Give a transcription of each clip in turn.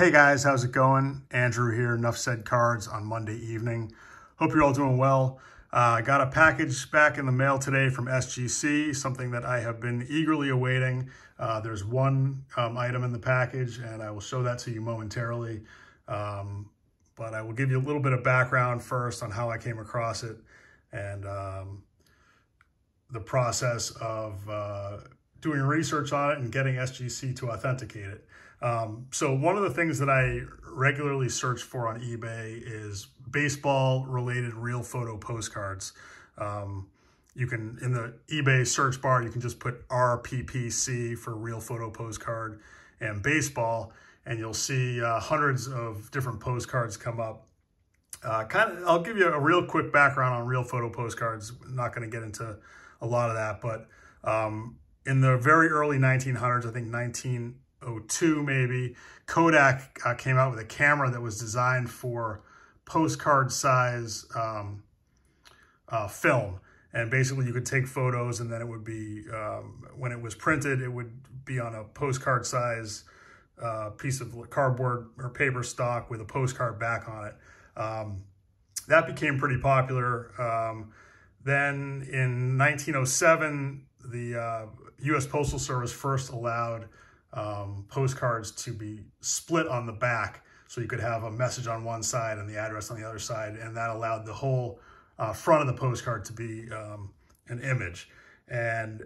Hey guys, how's it going? Andrew here, Enough Said Cards on Monday evening. Hope you're all doing well. I got a package back in the mail today from SGC, something that I have been eagerly awaiting. There's one item in the package, and I will show that to you momentarily. But I will give you a little bit of background first on how I came across it and the process of doing research on it and getting SGC to authenticate it. So one of the things that I regularly search for on eBay is baseball related real photo postcards. You can, in the eBay search bar, you can just put RPPC for real photo postcard and baseball, and you'll see hundreds of different postcards come up. I'll give you a real quick background on real photo postcards. I'm not going to get into a lot of that, but in the very early 1900s, I think 1902 maybe, Kodak came out with a camera that was designed for postcard size film. And basically you could take photos, and then it would be, when it was printed, it would be on a postcard size piece of cardboard or paper stock with a postcard back on it. That became pretty popular. Then in 1907, the U.S. Postal Service first allowed postcards to be split on the back, so you could have a message on one side and the address on the other side, and that allowed the whole front of the postcard to be an image. And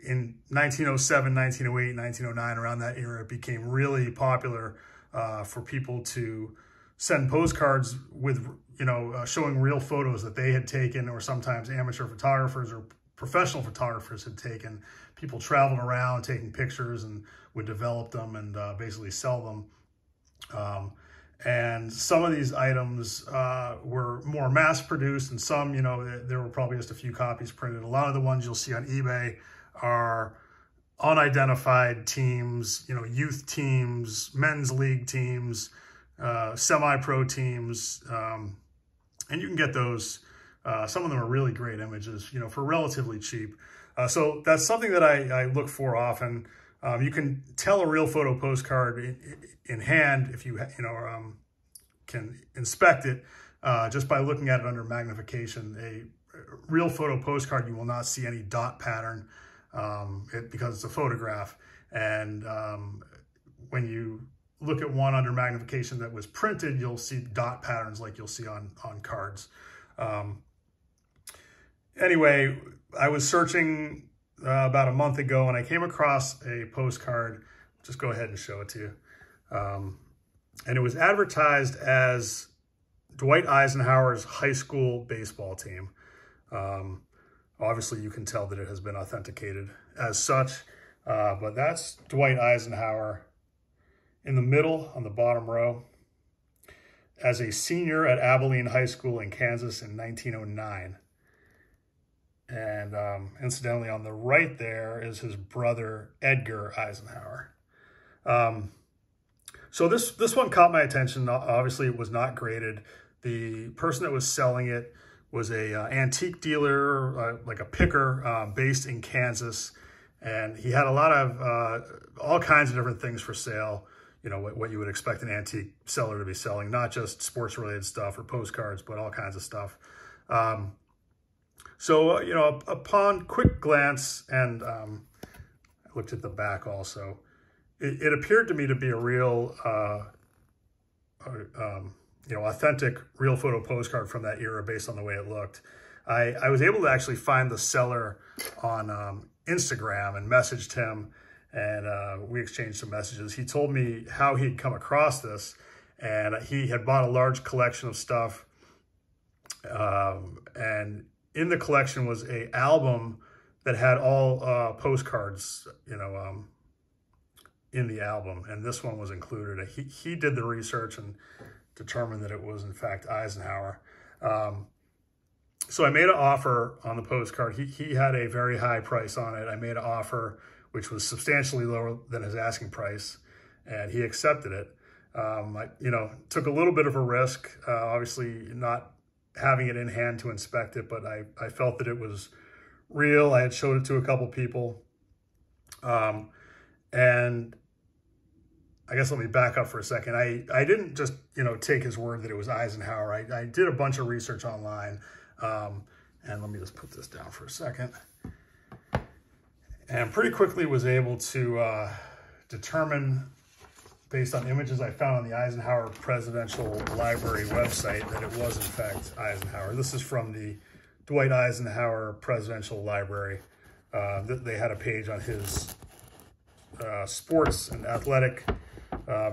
in 1907, 1908, 1909, around that era, it became really popular for people to send postcards with, showing real photos that they had taken, or sometimes amateur photographers or professional photographers had taken. People traveled around taking pictures and would develop them and basically sell them. And some of these items were more mass produced, and some, there were probably just a few copies printed. A lot of the ones you'll see on eBay are unidentified teams, youth teams, men's league teams, semi-pro teams, and you can get those. Some of them are really great images, for relatively cheap. So that's something that I look for often. You can tell a real photo postcard in hand if you can inspect it just by looking at it under magnification. A real photo postcard, you will not see any dot pattern because it's a photograph. And when you look at one under magnification that was printed, you'll see dot patterns like you'll see on cards. Anyway, I was searching about a month ago, and I came across a postcard. Just go ahead and show it to you. And it was advertised as Dwight Eisenhower's high school baseball team. Obviously, you can tell that it has been authenticated as such, but that's Dwight Eisenhower in the middle on the bottom row as a senior at Abilene High School in Kansas in 1909. And incidentally, on the right there is his brother, Edgar Eisenhower. So this one caught my attention. Obviously, it was not graded. The person that was selling it was a antique dealer, like a picker, based in Kansas. And he had a lot of, all kinds of different things for sale. What you would expect an antique seller to be selling, not just sports-related stuff or postcards, but all kinds of stuff. So, upon quick glance, and I looked at the back also, it appeared to me to be a real, authentic real photo postcard from that era based on the way it looked. I was able to actually find the seller on Instagram and messaged him, and we exchanged some messages. He told me how he'd come across this, and he had bought a large collection of stuff, and in the collection was an album that had all postcards, in the album, and this one was included. He did the research and determined that it was in fact Eisenhower. So I made an offer on the postcard. He had a very high price on it. I made an offer which was substantially lower than his asking price, and he accepted it. I took a little bit of a risk, obviously not having it in hand to inspect it, but I felt that it was real. I had showed it to a couple people. And I guess let me back up for a second. I didn't just, take his word that it was Eisenhower. I did a bunch of research online. And let me just put this down for a second. And pretty quickly was able to determine, based on images I found on the Eisenhower Presidential Library website, that it was in fact Eisenhower. This is from the Dwight Eisenhower Presidential Library. They had a page on his sports and athletic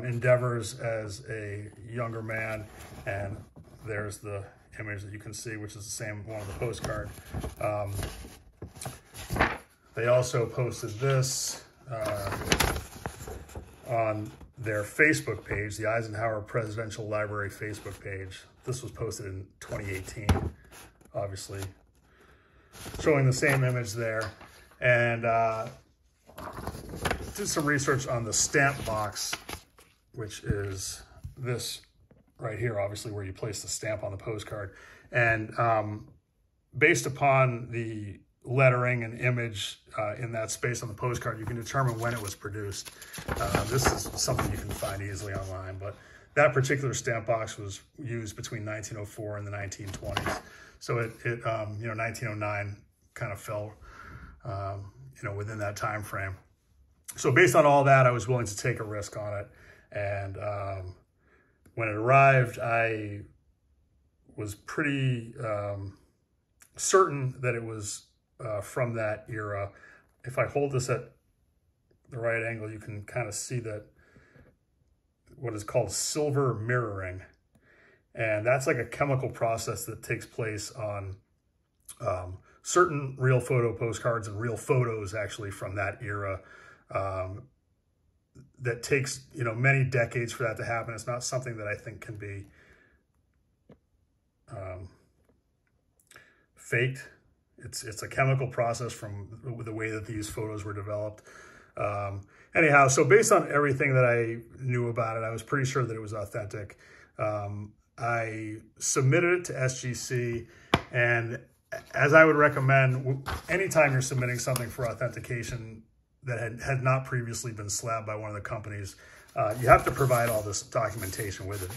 endeavors as a younger man, and there's the image that you can see, which is the same one on the postcard. They also posted this on their Facebook page, the Eisenhower Presidential Library Facebook page. This was posted in 2018, obviously, showing the same image there. And did some research on the stamp box, which is this right here, obviously, where you place the stamp on the postcard. And based upon the lettering and image in that space on the postcard, you can determine when it was produced. This is something you can find easily online, but that particular stamp box was used between 1904 and the 1920s. So it 1909 kind of fell, within that time frame. So based on all that, I was willing to take a risk on it. And when it arrived, I was pretty certain that it was from that era. If I hold this at the right angle, you can kind of see that what is called silver mirroring. And that's like a chemical process that takes place on certain real photo postcards and real photos actually from that era. That takes, many decades for that to happen. It's not something that I think can be faked. It's a chemical process from the way that these photos were developed. Anyhow, so based on everything that I knew about it, I was pretty sure that it was authentic. I submitted it to SGC, and as I would recommend, anytime you're submitting something for authentication that had not previously been slabbed by one of the companies, you have to provide all this documentation with it.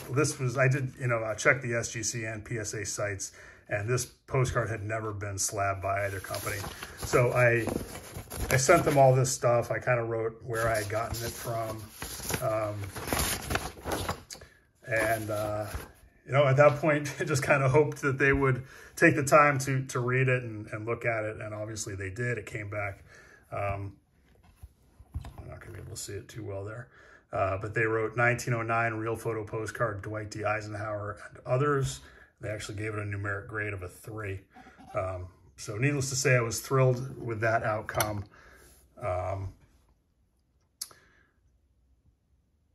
I did, check the SGC and PSA sites, and this postcard had never been slabbed by either company. So I sent them all this stuff. I kind of wrote where I had gotten it from. At that point, I just kind of hoped that they would take the time to read it and look at it. And obviously they did. It came back. I'm not going to be able to see it too well there. But they wrote 1909 real photo postcard, Dwight D. Eisenhower and others. They actually gave it a numeric grade of a 3. So needless to say, I was thrilled with that outcome.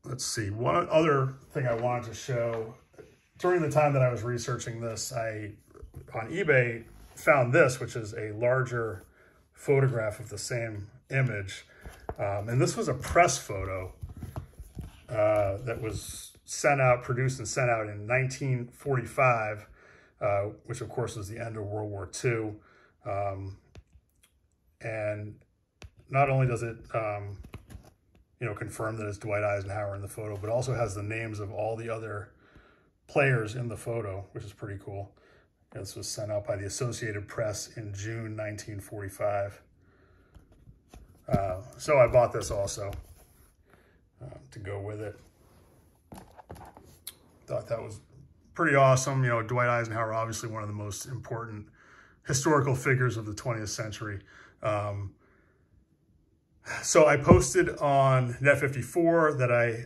Let's see, one other thing I wanted to show. During the time that I was researching this, I, on eBay, found this, which is a larger photograph of the same image. And this was a press photo that was produced and sent out in 1945, which of course was the end of World War II. And not only does it, confirm that it's Dwight Eisenhower in the photo, but also has the names of all the other players in the photo, which is pretty cool. This was sent out by the Associated Press in June 1945. So I bought this also to go with it. Thought that was pretty awesome. Dwight Eisenhower, obviously one of the most important historical figures of the 20th century. So I posted on Net54 that I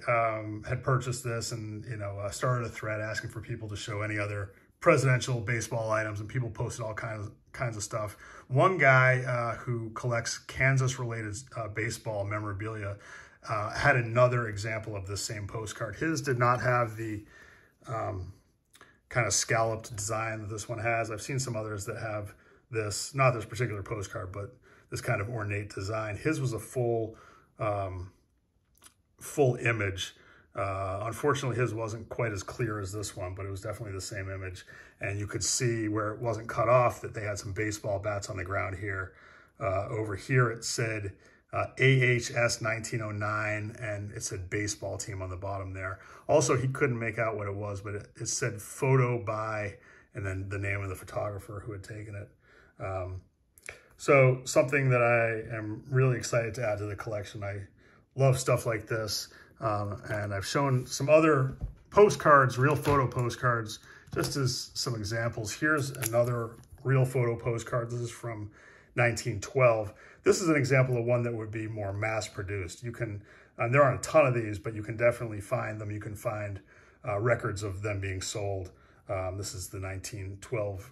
had purchased this, and started a thread asking for people to show any other presidential baseball items, and people posted all kinds of stuff. One guy who collects Kansas-related baseball memorabilia had another example of this same postcard. His did not have the kind of scalloped design that this one has. I've seen some others that have this, not this particular postcard, but this kind of ornate design. His was a full image. Unfortunately, his wasn't quite as clear as this one, but it was definitely the same image. And you could see where it wasn't cut off that they had some baseball bats on the ground here. Over here, it said AHS 1909, and it said baseball team on the bottom there. Also, he couldn't make out what it was, but it said photo by, and then the name of the photographer who had taken it. So something that I am really excited to add to the collection. I love stuff like this, and I've shown some other postcards, real photo postcards, just as some examples. Here's another real photo postcard. This is from 1912. This is an example of one that would be more mass-produced. You can, there aren't a ton of these, but you can definitely find them. You can find records of them being sold. This is the 1912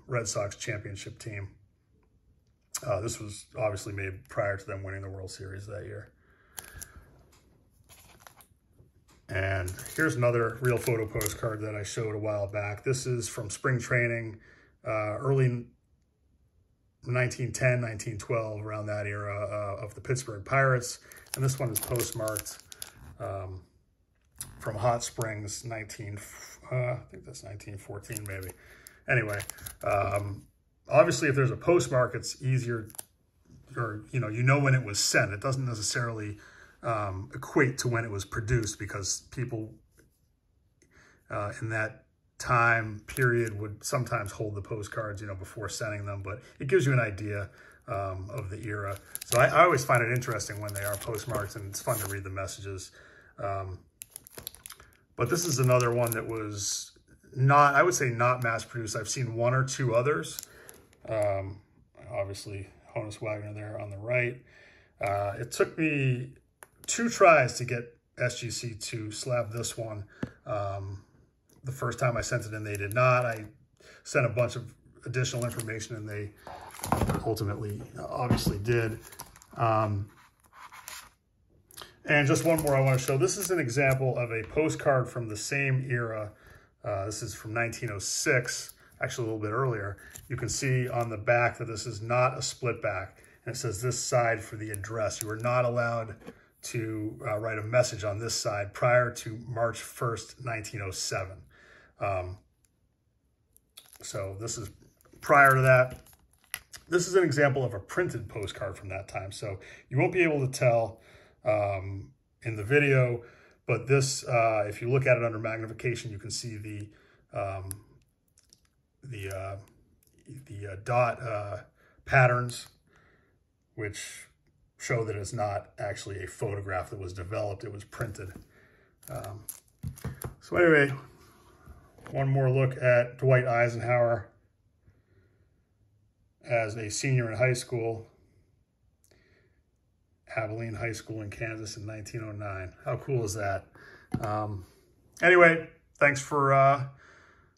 Red Sox championship team. This was obviously made prior to them winning the World Series that year. And here's another real photo postcard that I showed a while back. This is from spring training, early 1910, 1912, around that era of the Pittsburgh Pirates. And this one is postmarked from Hot Springs, I think that's 1914 maybe. Anyway, obviously if there's a postmark, it's easier, or you know when it was sent. It doesn't necessarily equate to when it was produced, because people in that time period would sometimes hold the postcards, before sending them, but it gives you an idea of the era. So I always find it interesting when they are postmarked, and it's fun to read the messages. But this is another one that was not, I would say not mass produced. I've seen one or two others. Obviously Honus Wagner there on the right. It took me 2 tries to get SGC to slab this one. The first time I sent it in, they did not. I sent a bunch of additional information, and they ultimately obviously did. And just one more I want to show. This is an example of a postcard from the same era. This is from 1906, actually a little bit earlier. You can see on the back that this is not a split back, and it says this side for the address. You are not allowed to write a message on this side prior to March 1st, 1907. So this is prior to that. This is an example of a printed postcard from that time. So you won't be able to tell in the video, but this, if you look at it under magnification, you can see the dot patterns, which show that it's not actually a photograph that was developed, it was printed. So anyway, one more look at Dwight Eisenhower as a senior in high school, Abilene High School in Kansas in 1909. How cool is that? Anyway, thanks for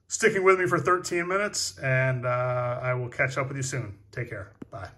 sticking with me for 13 minutes, and I will catch up with you soon. Take care. Bye.